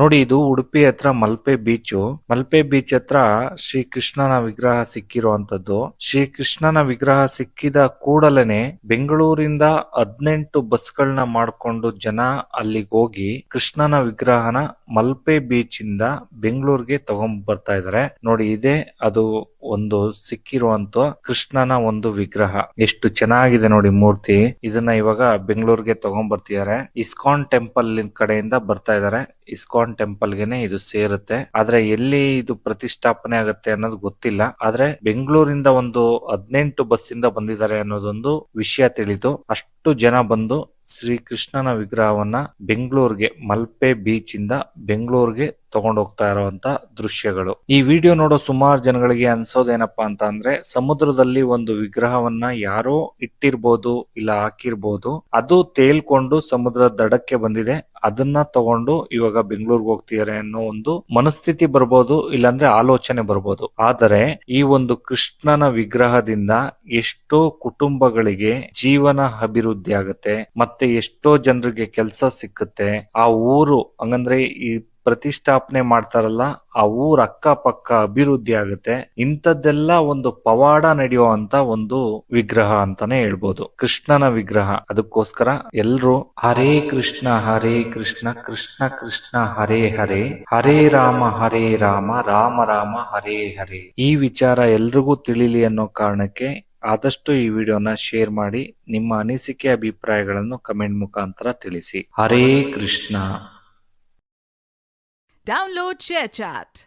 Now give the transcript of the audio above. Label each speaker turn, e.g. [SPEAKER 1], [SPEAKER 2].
[SPEAKER 1] ನೋಡಿ, ಇದು ಉಡುಪಿ ಹತ್ರ ಮಲ್ಪೆ ಬೀಚು. ಮಲ್ಪೆ ಬೀಚ್ ಹತ್ರ ಶ್ರೀ ಕೃಷ್ಣನ ವಿಗ್ರಹ ಸಿಕ್ಕಿರುವಂತದ್ದು. ಶ್ರೀ ಕೃಷ್ಣನ ವಿಗ್ರಹ ಸಿಕ್ಕಿದ ಕೂಡಲೇ ಬೆಂಗಳೂರಿಂದ 18 ಬಸ್ಗಳನ್ನ ಮಾಡ್ಕೊಂಡು ಜನ ಅಲ್ಲಿಗೆ ಹೋಗಿ ಕೃಷ್ಣನ ವಿಗ್ರಹನ ಮಲ್ಪೆ ಬೀಚ್ ಇಂದ ಬೆಂಗಳೂರಿಗೆ ತಗೊಂಡ್ ಬರ್ತಾ ಇದಾರೆ. ನೋಡಿ, ಇದೇ ಅದು ಒಂದು ಸಿಕ್ಕಿರುವಂತ ಕೃಷ್ಣನ ಒಂದು ವಿಗ್ರಹ. ಎಷ್ಟು ಚೆನ್ನಾಗಿದೆ ನೋಡಿ ಮೂರ್ತಿ. ಇದನ್ನ ಇವಾಗ ಬೆಂಗಳೂರಿಗೆ ತಗೊಂಡ್ ಬರ್ತಿದ್ದಾರೆ. ಇಸ್ಕಾನ್ ಟೆಂಪಲ್ ಕಡೆಯಿಂದ ಬರ್ತಾ ಇದಾರೆ. ಇಸ್ಕಾನ್ ಟೆಂಪಲ್ ಗೆನೆ ಇದು ಸೇರುತ್ತೆ. ಆದ್ರೆ ಎಲ್ಲಿ ಇದು ಪ್ರತಿಷ್ಠಾಪನೆ ಆಗುತ್ತೆ ಅನ್ನೋದು ಗೊತ್ತಿಲ್ಲ. ಆದ್ರೆ ಬೆಂಗಳೂರಿಂದ ಒಂದು 18 ಬಸ್ ಇಂದ ಬಂದಿದ್ದಾರೆ ಅನ್ನೋದೊಂದು ವಿಷಯ ತಿಳಿತು. ಅಷ್ಟು ಜನ ಬಂದು ಶ್ರೀ ಕೃಷ್ಣನ ವಿಗ್ರಹವನ್ನ ಬೆಂಗಳೂರಿಗೆ ಮಲ್ಪೆ ಬೀಚ್ ಇಂದ ಬೆಂಗಳೂರಿಗೆ ತಗೊಂಡು ಹೋಗ್ತಾ ಇರುವಂತ ದೃಶ್ಯಗಳು. ಈ ವಿಡಿಯೋ ನೋಡೋ ಸುಮಾರು ಜನಗಳಿಗೆ ಅನ್ಸೋದೇನಪ್ಪಾ ಅಂತ ಅಂದ್ರೆ, ಸಮುದ್ರದಲ್ಲಿ ಒಂದು ವಿಗ್ರಹವನ್ನ ಯಾರೋ ಇಟ್ಟಿರ್ಬೋದು, ಇಲ್ಲ ಹಾಕಿರ್ಬೋದು, ಅದು ತೇಲ್ಕೊಂಡು ಸಮುದ್ರ ದಡಕ್ಕೆ ಬಂದಿದೆ, ಅದನ್ನ ತಗೊಂಡು ಇವಾಗ ಬೆಂಗಳೂರಿಗೆ ಹೋಗ್ತಿದ್ದಾರೆ ಅನ್ನೋ ಒಂದು ಮನಸ್ಥಿತಿ ಬರ್ಬೋದು, ಇಲ್ಲಾಂದ್ರೆ ಆಲೋಚನೆ ಬರ್ಬೋದು. ಆದರೆ ಈ ಒಂದು ಕೃಷ್ಣನ ವಿಗ್ರಹದಿಂದ ಎಷ್ಟೋ ಕುಟುಂಬಗಳಿಗೆ ಜೀವನ ಅಭಿವೃದ್ಧಿ ಆಗುತ್ತೆ, ಮತ್ತೆ ಎಷ್ಟೋ ಜನರಿಗೆ ಕೆಲಸ ಸಿಕ್ಕುತ್ತೆ. ಆ ಊರು ಹಂಗಂದ್ರೆ ಈ ಪ್ರತಿಷ್ಠಾಪನೆ ಮಾಡ್ತಾರಲ್ಲ, ಆ ಊರ ಅಕ್ಕಪಕ್ಕ ಅಭಿವೃದ್ಧಿ ಆಗುತ್ತೆ. ಇಂಥದ್ದೆಲ್ಲ ಒಂದು ಪವಾಡ ನಡೆಯುವಂತ ಒಂದು ವಿಗ್ರಹ ಅಂತಾನೆ ಹೇಳ್ಬೋದು, ಕೃಷ್ಣನ ವಿಗ್ರಹ. ಅದಕ್ಕೋಸ್ಕರ ಎಲ್ರು ಹರೇ ಕೃಷ್ಣ ಕೃಷ್ಣ ಕೃಷ್ಣ ಹರೇ ಹರೇ, ಹರೇ ರಾಮ ರಾಮ ರಾಮ ಹರೇ ಹರೇ. ಈ ವಿಚಾರ ಎಲ್ರಿಗೂ ತಿಳಿಲಿ ಅನ್ನೋ ಕಾರಣಕ್ಕೆ ಆದಷ್ಟು ಈ ವಿಡಿಯೋನ ಶೇರ್ ಮಾಡಿ ನಿಮ್ಮ ಅನಿಸಿಕೆ ಅಭಿಪ್ರಾಯಗಳನ್ನು ಕಮೆಂಟ್ ಮುಖಾಂತರ ತಿಳಿಸಿ. ಹರೇ ಕೃಷ್ಣ.
[SPEAKER 2] Download ShareChat.